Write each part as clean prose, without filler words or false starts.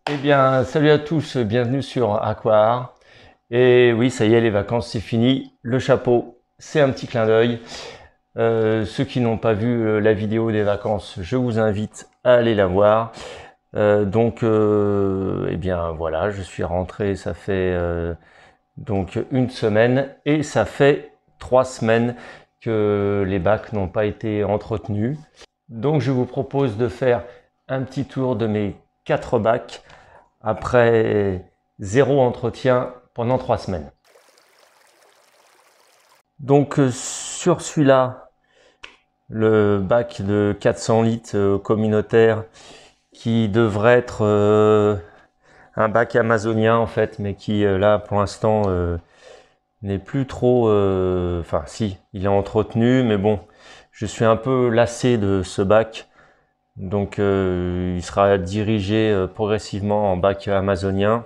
Eh bien, salut à tous, bienvenue sur Aquar. Et oui, ça y est, les vacances, c'est fini. Le chapeau, c'est un petit clin d'œil. Ceux qui n'ont pas vu la vidéo des vacances, je vous invite à aller la voir. Eh bien voilà, je suis rentré, ça fait donc une semaine et ça fait 3 semaines que les bacs n'ont pas été entretenus. Donc je vous propose de faire un petit tour de mes 4 bacs après 0 entretien pendant 3 semaines. Donc sur celui-là, le bac de 400 litres communautaire qui devrait être un bac amazonien en fait, mais qui là pour l'instant n'est plus trop... Enfin si, il est entretenu, mais bon, je suis un peu lassé de ce bac. Donc il sera dirigé progressivement en bac amazonien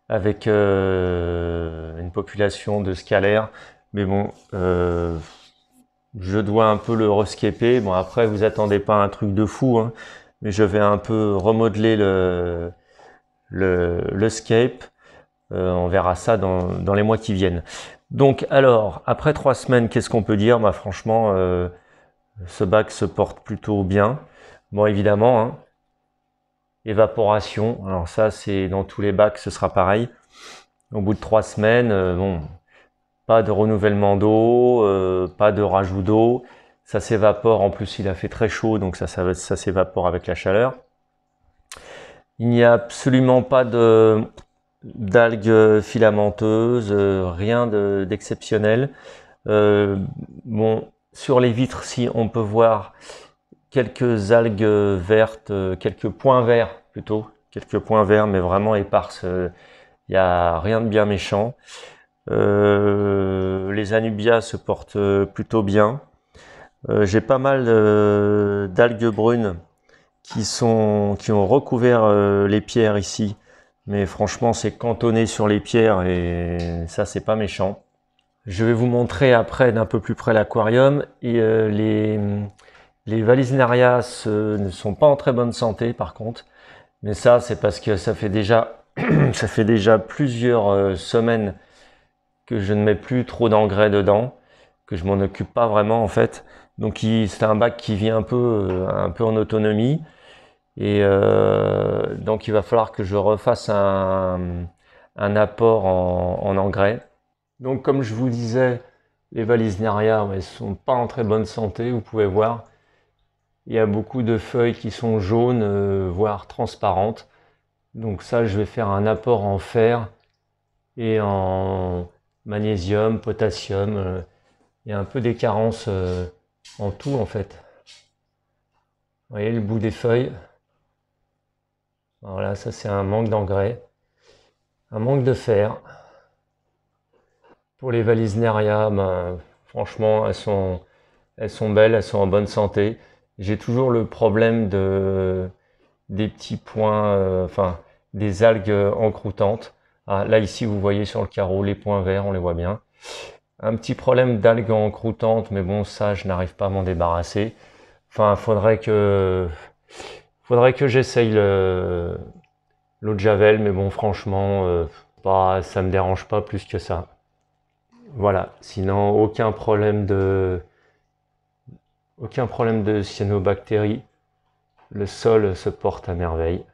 avec une population de scalaires. Mais bon, je dois un peu le rescaper. Bon, après, vous attendez pas un truc de fou, hein, mais je vais un peu remodeler le scape. On verra ça dans les mois qui viennent. Donc, alors, après 3 semaines, qu'est-ce qu'on peut dire? Bah, franchement, ce bac se porte plutôt bien. Bon, évidemment, hein, évaporation. Alors ça, c'est dans tous les bacs, ce sera pareil. Au bout de 3 semaines, bon, pas de renouvellement d'eau, pas de rajout d'eau. Ça s'évapore. En plus, il a fait très chaud, donc ça s'évapore avec la chaleur. Il n'y a absolument pas d'algues filamenteuses, rien d'exceptionnel. Bon, sur les vitres, si on peut voir quelques algues vertes, quelques points verts plutôt, quelques points verts, mais vraiment éparses. Il n'y a rien de bien méchant. Les anubias se portent plutôt bien. J'ai pas mal d'algues brunes qui ont recouvert les pierres ici, mais franchement c'est cantonné sur les pierres et ça c'est pas méchant. Je vais vous montrer après d'un peu plus près l'aquarium et les Vallisnerias ne sont pas en très bonne santé par contre, mais ça c'est parce que ça fait déjà ça fait déjà plusieurs semaines que je ne mets plus trop d'engrais dedans, que je m'en occupe pas vraiment en fait. Donc c'est un bac qui vit un peu en autonomie et donc il va falloir que je refasse un apport en engrais. Donc comme je vous disais, les Vallisneria, elles sont pas en très bonne santé, vous pouvez voir. Il y a beaucoup de feuilles qui sont jaunes, voire transparentes. Donc ça, je vais faire un apport en fer et en magnésium, potassium. Il y a un peu des carences en tout en fait. Vous voyez le bout des feuilles. Voilà, ça c'est un manque d'engrais, un manque de fer. Pour les Vallisneria, ben, franchement, elles sont belles, elles sont en bonne santé. J'ai toujours le problème des petits points, enfin des algues encroutantes. Ah, là ici, vous voyez sur le carreau les points verts, on les voit bien. Un petit problème d'algues encroutantes, mais bon, ça, je n'arrive pas à m'en débarrasser. Enfin, faudrait que j'essaye l'eau de Javel, mais bon, franchement, ça me dérange pas plus que ça. Voilà, sinon aucun problème de cyanobactéries. Le sol se porte à merveille.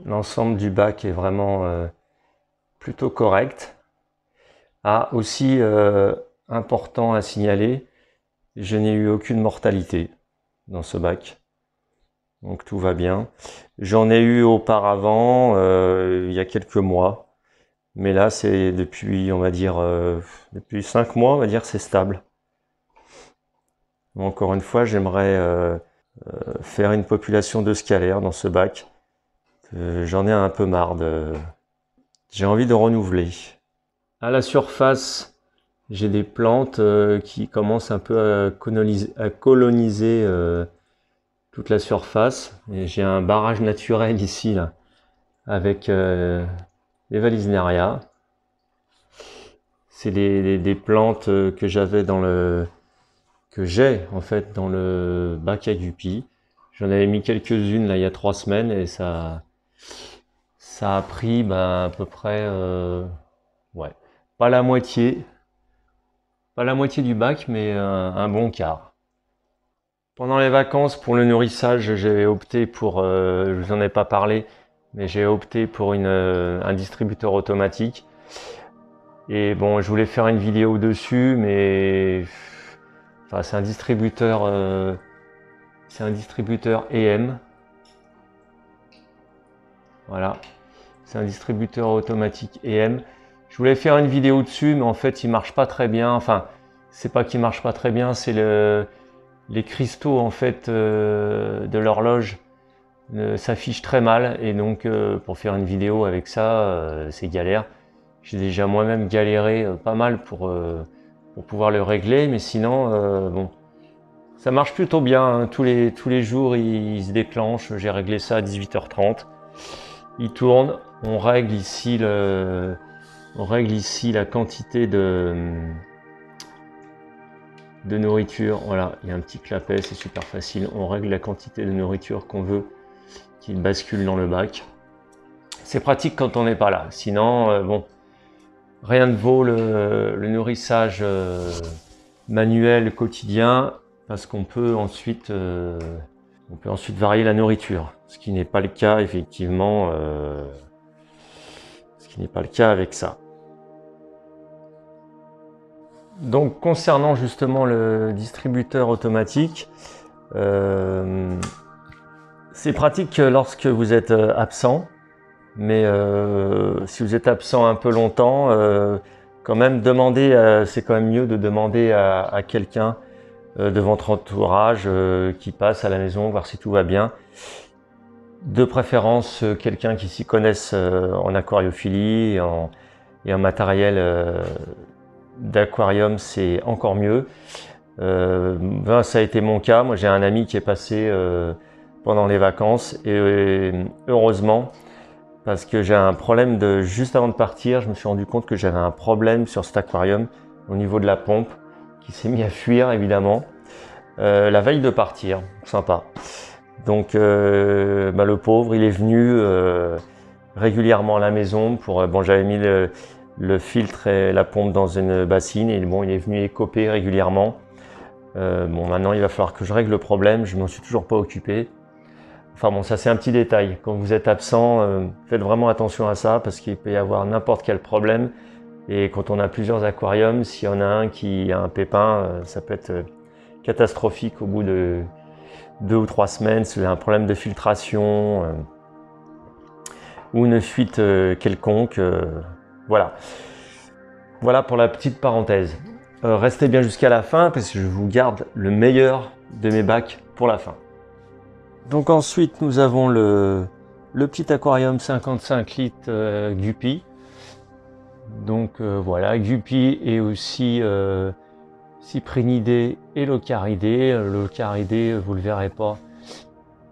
L'ensemble du bac est vraiment plutôt correct. Ah, aussi important à signaler, je n'ai eu aucune mortalité dans ce bac. Donc tout va bien. J'en ai eu auparavant, il y a quelques mois. Mais là, c'est depuis, on va dire, depuis 5 mois, on va dire, c'est stable. Encore une fois, j'aimerais faire une population de scalaires dans ce bac. J'en ai un peu marre j'ai envie de renouveler. À la surface, j'ai des plantes qui commencent un peu à coloniser toute la surface. Et j'ai un barrage naturel ici, là, avec les Vallisneria. C'est des plantes que que j'ai en fait dans le bac à Guppy. J'en avais mis quelques-unes là il y a 3 semaines et ça a pris à peu près ouais, pas la moitié du bac, mais un bon quart. Pendant les vacances, pour le nourrissage, j'ai opté pour, je vous en ai pas parlé, mais j'ai opté pour un distributeur automatique. Et bon, je voulais faire une vidéo dessus, mais enfin, c'est un distributeur EM. Voilà, c'est un distributeur automatique EM. Je voulais faire une vidéo dessus, mais en fait, il marche pas très bien. Enfin, c'est pas qu'il marche pas très bien, c'est les cristaux en fait de l'horloge s'affichent très mal, et donc pour faire une vidéo avec ça, c'est galère. J'ai déjà moi-même galéré pas mal pour pouvoir le régler, mais sinon bon, ça marche plutôt bien, hein. Tous les jours il se déclenche. J'ai réglé ça à 18h30. Il tourne. On règle ici la quantité de nourriture. Voilà, il y a un petit clapet, c'est super facile. On règle la quantité de nourriture qu'on veut qu'il bascule dans le bac. C'est pratique quand on n'est pas là. Sinon, bon, rien ne vaut le nourrissage manuel quotidien, parce qu'on peut ensuite varier la nourriture, ce qui n'est pas le cas effectivement, ce qui n'est pas le cas avec ça. Donc concernant justement le distributeur automatique, c'est pratique lorsque vous êtes absent, mais si vous êtes absent un peu longtemps, quand même c'est quand même mieux de demander à quelqu'un de votre entourage qui passe à la maison, voir si tout va bien. De préférence quelqu'un qui s'y connaisse en aquariophilie et en matériel d'aquarium, c'est encore mieux. Ça a été mon cas. Moi, j'ai un ami qui est passé pendant les vacances, et heureusement, parce que j'ai un problème juste avant de partir, je me suis rendu compte que j'avais un problème sur cet aquarium au niveau de la pompe qui s'est mis à fuir évidemment la veille de partir. Sympa. Donc le pauvre, il est venu régulièrement à la maison pour j'avais mis le filtre et la pompe dans une bassine, et bon, il est venu écoper régulièrement. Maintenant il va falloir que je règle le problème, je m'en suis toujours pas occupé. Enfin bon, ça c'est un petit détail. Quand vous êtes absent, faites vraiment attention à ça, parce qu'il peut y avoir n'importe quel problème. Et quand on a plusieurs aquariums, s'il y en a un qui a un pépin, ça peut être catastrophique au bout de 2 ou 3 semaines. Si vous avez un problème de filtration ou une fuite quelconque. Voilà. Voilà pour la petite parenthèse. Restez bien jusqu'à la fin, parce que je vous garde le meilleur de mes bacs pour la fin. Donc ensuite, nous avons le petit aquarium 55 litres Guppy. Donc voilà, Guppy et aussi Cyprinidés et Locaridés. Le Locaridés, vous le verrez pas.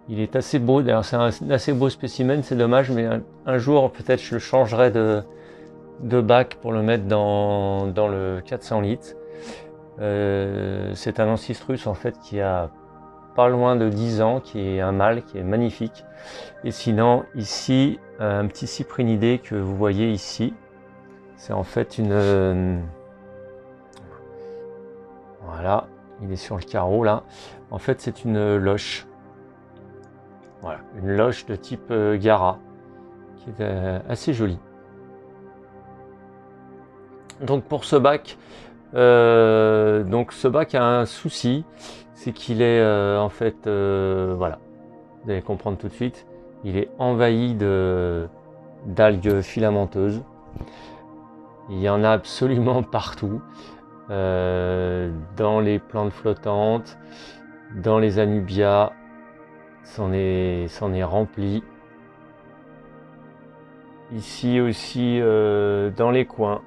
Il est assez beau, d'ailleurs c'est un assez beau spécimen, c'est dommage, mais un jour peut-être je le changerai de bac pour le mettre dans le 400 litres. C'est un Ancistrus en fait qui a pas loin de 10 ans, qui est un mâle, qui est magnifique. Et sinon ici, un petit Cyprinidé que vous voyez ici, c'est en fait voilà, il est sur le carreau là. En fait c'est une loche. Voilà, une loche de type Gara, qui est assez jolie. Donc pour ce bac, ce bac a un souci, c'est qu'il est en fait, voilà, vous allez comprendre tout de suite, il est envahi d'algues filamenteuses. Il y en a absolument partout, dans les plantes flottantes, dans les anubias, c'en est rempli. Ici aussi, dans les coins,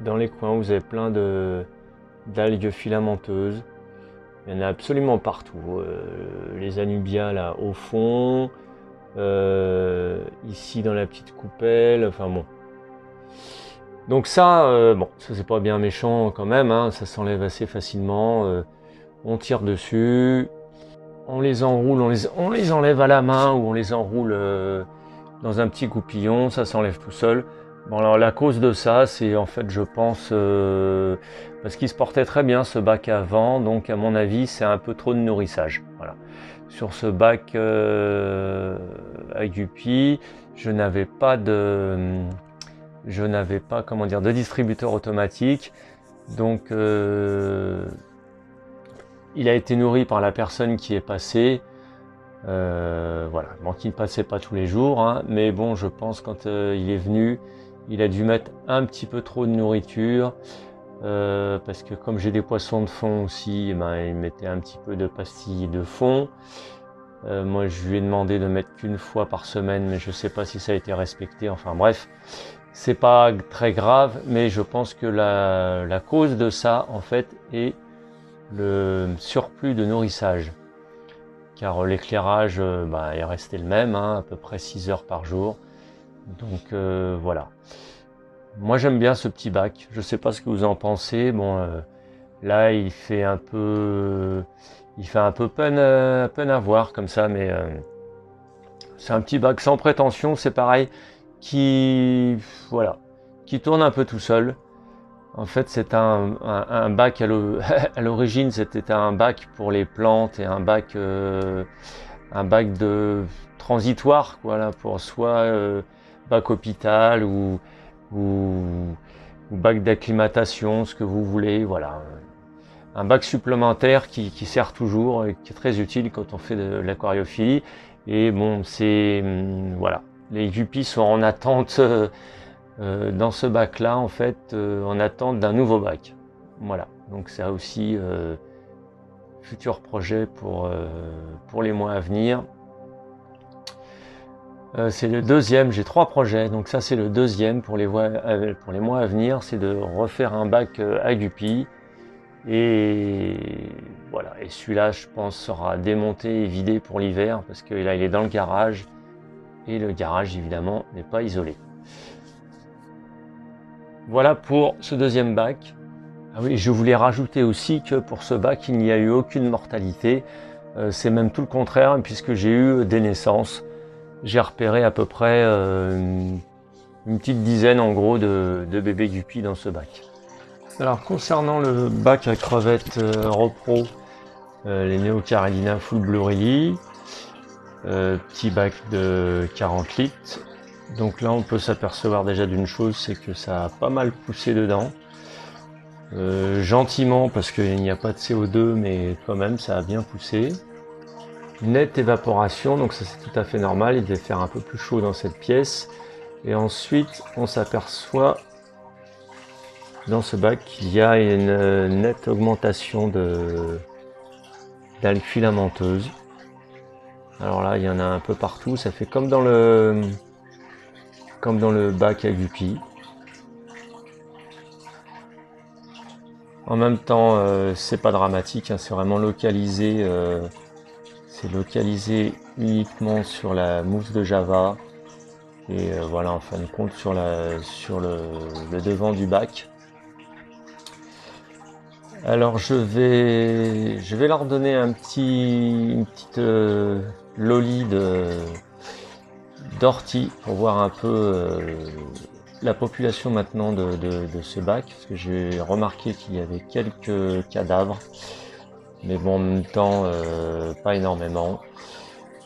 vous avez plein d'algues filamenteuses. Il y en a absolument partout. Les anubias là au fond, ici dans la petite coupelle, enfin bon. Donc ça, bon, ça c'est pas bien méchant quand même, hein, ça s'enlève assez facilement. On tire dessus, on les enroule, on les enlève à la main ou on les enroule dans un petit goupillon, ça s'enlève tout seul. Bon, alors la cause de ça, c'est en fait, je pense, parce qu'il se portait très bien ce bac avant, donc à mon avis, c'est un peu trop de nourrissage. Voilà. Sur ce bac à Guppy, je n'avais pas, comment dire, de distributeur automatique, donc il a été nourri par la personne qui est passée. Voilà, bon, qui ne passait pas tous les jours, hein, mais bon, je pense quand il est venu, il a dû mettre un petit peu trop de nourriture, parce que comme j'ai des poissons de fond aussi, eh ben, il mettait un petit peu de pastilles de fond. Moi, je lui ai demandé de mettre qu'une fois par semaine, mais je sais pas si ça a été respecté. Enfin bref, c'est pas très grave, mais je pense que la cause de ça, en fait, est le surplus de nourrissage. Car l'éclairage est resté le même, hein, à peu près 6 heures par jour. Donc voilà. Moi j'aime bien ce petit bac, je sais pas ce que vous en pensez. Bon, là il fait un peu peine à voir comme ça, mais c'est un petit bac sans prétention, c'est pareil, qui tourne un peu tout seul. En fait, c'est un bac à l'origine, c'était un bac pour les plantes et un bac de transitoire, voilà, pour soit bac hôpital ou bac d'acclimatation, ce que vous voulez, voilà. Un bac supplémentaire qui sert toujours et qui est très utile quand on fait de l'aquariophilie. Et bon, voilà, les guppies sont en attente. Dans ce bac-là, en fait, en attente d'un nouveau bac. Voilà, donc c'est aussi futur projet pour les mois à venir. C'est le deuxième, j'ai 3 projets, donc ça c'est le deuxième pour les mois à venir, c'est de refaire un bac à guppies. Et voilà, et celui-là je pense sera démonté et vidé pour l'hiver, parce que là il est dans le garage, et le garage évidemment n'est pas isolé. Voilà pour ce deuxième bac. Ah oui, je voulais rajouter aussi que pour ce bac, il n'y a eu aucune mortalité. C'est même tout le contraire, puisque j'ai eu des naissances. J'ai repéré à peu près une petite dizaine en gros de bébés guppies dans ce bac. Alors concernant le bac à crevettes Repro, les Neocaridina Full Blurelli, petit bac de 40 litres. Donc là, on peut s'apercevoir déjà d'une chose, c'est que ça a pas mal poussé dedans. Gentiment, parce qu'il n'y a pas de CO2, mais quand même, ça a bien poussé. Nette évaporation, donc ça c'est tout à fait normal, il devait faire un peu plus chaud dans cette pièce. Et ensuite, on s'aperçoit dans ce bac qu'il y a une nette augmentation d'algues filamenteuses. Alors là, il y en a un peu partout, ça fait comme dans le bac à guppies. En même temps, c'est pas dramatique, hein, c'est vraiment localisé. C'est localisé uniquement sur la mousse de Java. Et voilà, en fin de compte, sur le devant du bac. Alors je vais leur donner une petite loli d'ortie pour voir un peu la population maintenant de ce bac, parce que j'ai remarqué qu'il y avait quelques cadavres, mais bon, en même temps pas énormément.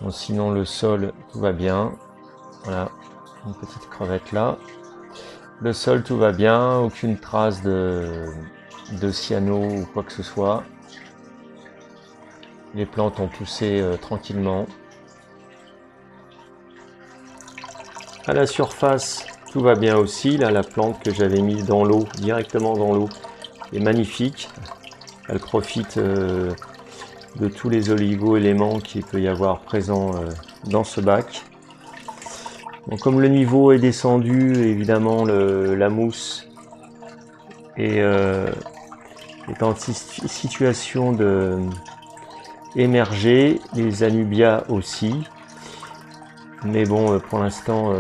Bon, sinon le sol tout va bien, voilà, une petite crevette là. Le sol tout va bien, aucune trace de cyano ou quoi que ce soit. Les plantes ont poussé tranquillement. À la surface, tout va bien aussi. Là, la plante que j'avais mise dans l'eau, directement dans l'eau, est magnifique. Elle profite de tous les oligo-éléments qu'il peut y avoir présents dans ce bac. Bon, comme le niveau est descendu, évidemment, la mousse est en situation de émerger, les anubias aussi. Mais bon, pour l'instant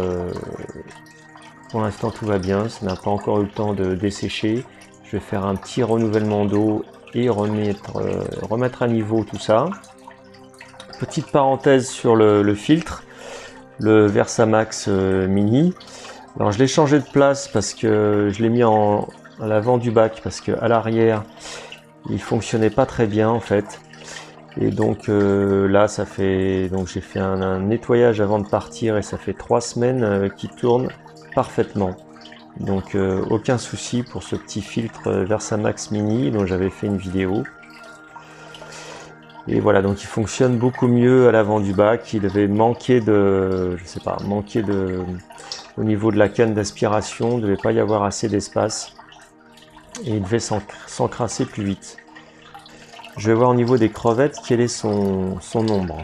tout va bien, ça n'a pas encore eu le temps de dessécher. Je vais faire un petit renouvellement d'eau et remettre à niveau tout ça. Petite parenthèse sur le filtre, le Versamax Mini. Alors je l'ai changé de place parce que je l'ai mis à l'avant du bac parce que à l'arrière il fonctionnait pas très bien en fait. Et donc là j'ai fait un nettoyage avant de partir et ça fait 3 semaines qu'il tourne parfaitement. Donc aucun souci pour ce petit filtre Versamax Mini dont j'avais fait une vidéo. Et voilà, donc il fonctionne beaucoup mieux à l'avant du bac. Il avait manqué au niveau de la canne d'aspiration, il ne devait pas y avoir assez d'espace et il devait s'encrasser plus vite. Je vais voir au niveau des crevettes quel est son nombre.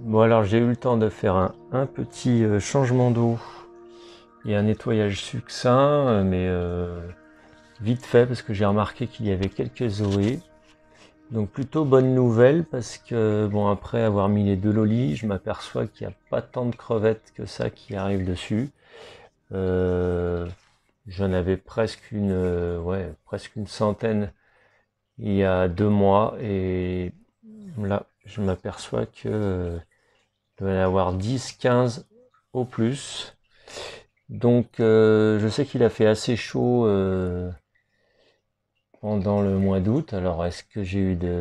Bon alors j'ai eu le temps de faire un petit changement d'eau et un nettoyage succinct, mais vite fait parce que j'ai remarqué qu'il y avait quelques zoés. Donc plutôt bonne nouvelle parce que bon, après avoir mis les 2 lolis, je m'aperçois qu'il n'y a pas tant de crevettes que ça qui arrivent dessus. J'en avais presque une centaine il y a 2 mois et là je m'aperçois que il doit y en avoir 10-15 au plus. Donc je sais qu'il a fait assez chaud pendant le mois d'août. Alors est-ce que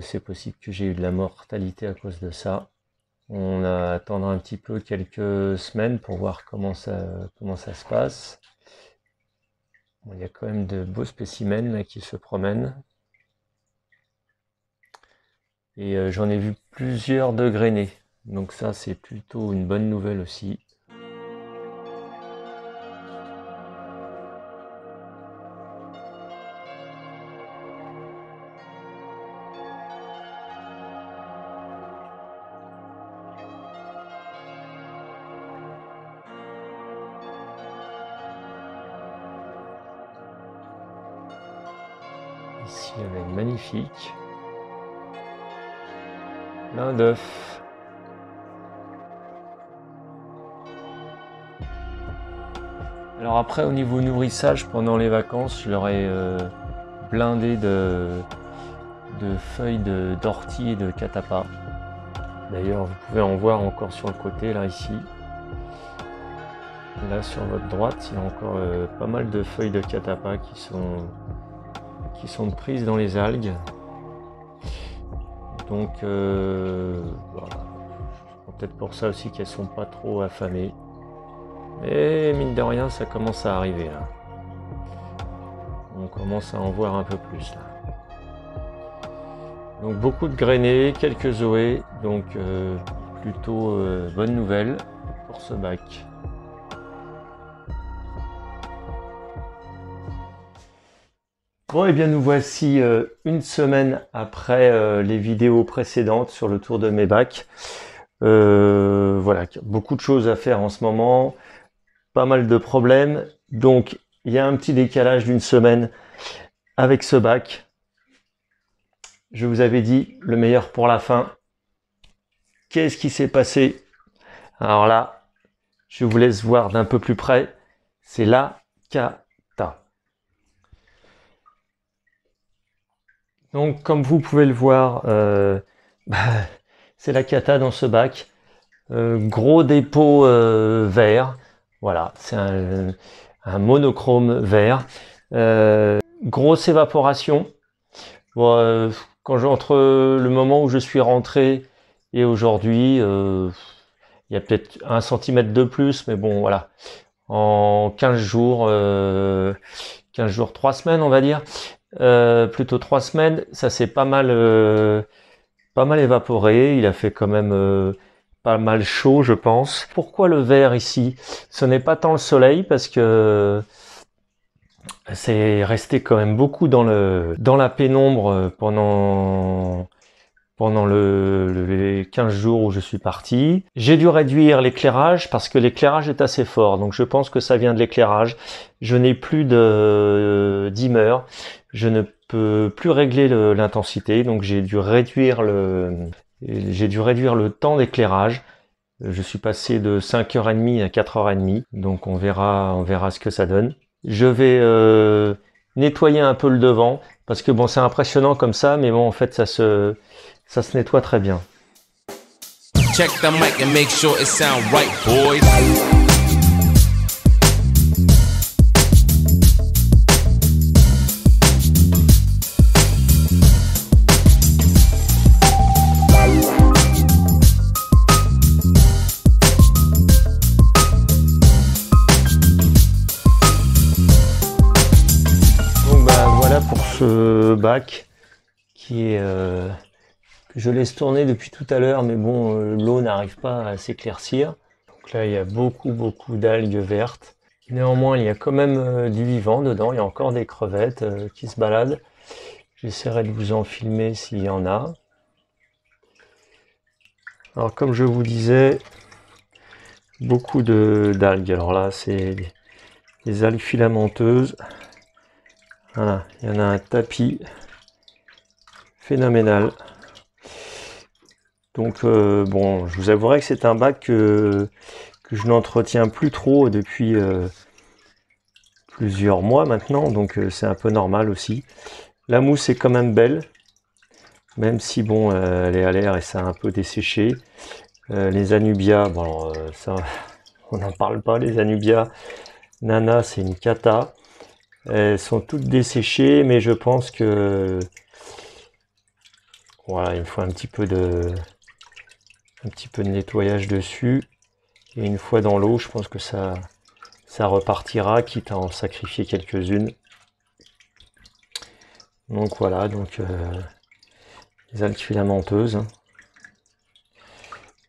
c'est possible que j'ai eu de la mortalité à cause de ça? On va attendre un petit peu quelques semaines pour voir comment ça se passe. Bon, il y a quand même de beaux spécimens là qui se promènent. Et j'en ai vu plusieurs de grainés. Donc ça c'est plutôt une bonne nouvelle aussi. Ici on a une magnifique. Plein d'œufs. Alors après au niveau nourrissage pendant les vacances, je leur ai blindé de feuilles d'ortie et de catapa. D'ailleurs vous pouvez en voir encore sur le côté là ici. Là sur votre droite il y a encore pas mal de feuilles de catapa qui sont prises dans les algues. Donc voilà. Peut-être pour ça aussi qu'elles sont pas trop affamées. Mais mine de rien ça commence à arriver là. On commence à en voir un peu plus là. Donc beaucoup de grainés, quelques zoés, donc plutôt bonne nouvelle pour ce bac. Bon et bien nous voici une semaine après les vidéos précédentes sur le tour de mes bacs. Voilà, beaucoup de choses à faire en ce moment, pas mal de problèmes, donc il y a un petit décalage d'une semaine avec ce bac. Je vous avais dit le meilleur pour la fin. Qu'est-ce qui s'est passé? Alors là, je vous laisse voir d'un peu plus près, c'est la cata. Donc comme vous pouvez le voir, c'est la cata dans ce bac. Gros dépôt vert, voilà, c'est un monochrome vert. Grosse évaporation. Bon, entre le moment où je suis rentré et aujourd'hui, il y a peut-être 1 cm de plus, mais bon voilà. En 15 jours, 3 semaines on va dire. Plutôt 3 semaines, ça s'est pas mal évaporé. Il a fait quand même pas mal chaud, je pense. Pourquoi le vert ici? Ce n'est pas tant le soleil, parce que c'est resté quand même beaucoup dans la pénombre pendant les 15 jours où je suis parti. J'ai dû réduire l'éclairage parce que l'éclairage est assez fort, donc je pense que ça vient de l'éclairage. Je n'ai plus de dimmer, je ne peux plus régler l'intensité, donc j'ai dû réduire le temps d'éclairage. Je suis passé de 5h30 à 4h30, donc on verra ce que ça donne. Je vais nettoyer un peu le devant, parce que bon, c'est impressionnant comme ça, mais bon, en fait, ça se nettoie très bien. Check the mic and make sure it sound right, boys. Pour ce bac qui est que je laisse tourner depuis tout à l'heure, mais bon, l'eau n'arrive pas à s'éclaircir. Donc là, il y a beaucoup d'algues vertes. Néanmoins, il y a quand même du vivant dedans. Il y a encore des crevettes qui se baladent. J'essaierai de vous en filmer s'il y en a. Alors, comme je vous disais, beaucoup d'algues. Alors là, c'est des algues filamenteuses. Voilà, il y en a un tapis phénoménal. Donc bon, je vous avouerai que c'est un bac que je n'entretiens plus trop depuis plusieurs mois maintenant, donc c'est un peu normal aussi. La mousse est quand même belle, même si bon, elle est à l'air et ça a un peu desséché. Les anubias, bon alors, ça, on n'en parle pas, les anubias. Nana, c'est une cata. Elles sont toutes desséchées, mais je pense que voilà, il me faut un petit peu de nettoyage dessus. Et une fois dans l'eau, je pense que ça repartira, quitte à en sacrifier quelques-unes. Donc voilà, donc les algues filamenteuses.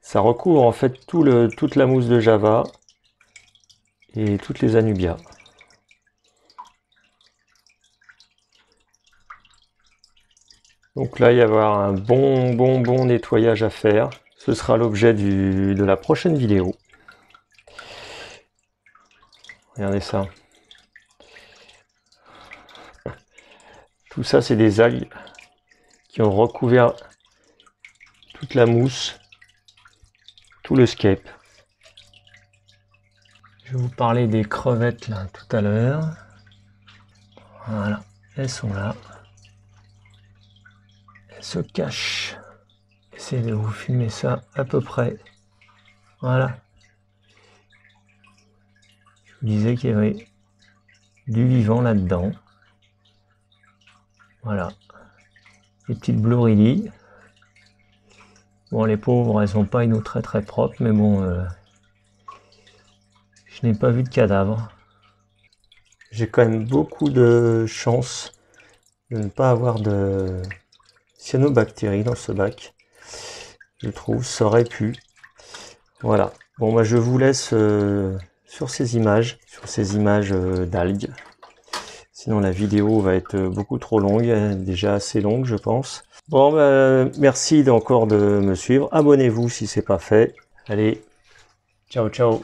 Ça recouvre en fait toute la mousse de Java et toutes les anubias. Donc là, il va y avoir un bon nettoyage à faire. Ce sera l'objet de la prochaine vidéo. Regardez ça. Tout ça, c'est des algues qui ont recouvert toute la mousse, tout le scape. Je vais vous parler des crevettes là tout à l'heure. Voilà, elles sont là. Elles se cachent. Essayez de vous filmer ça à peu près. Voilà. Je vous disais qu'il y avait du vivant là-dedans. Voilà. Les petites Blorili. Bon, les pauvres, elles n'ont pas une eau très propre, mais bon, je n'ai pas vu de cadavre. J'ai quand même beaucoup de chance de ne pas avoir de cyanobactéries dans ce bac. Je trouve, ça aurait pu. Voilà. Bon, bah, je vous laisse sur ces images d'algues. Sinon, la vidéo va être beaucoup trop longue, déjà assez longue, je pense. Bon, bah, merci encore de me suivre. Abonnez-vous si c'est pas fait. Allez, ciao.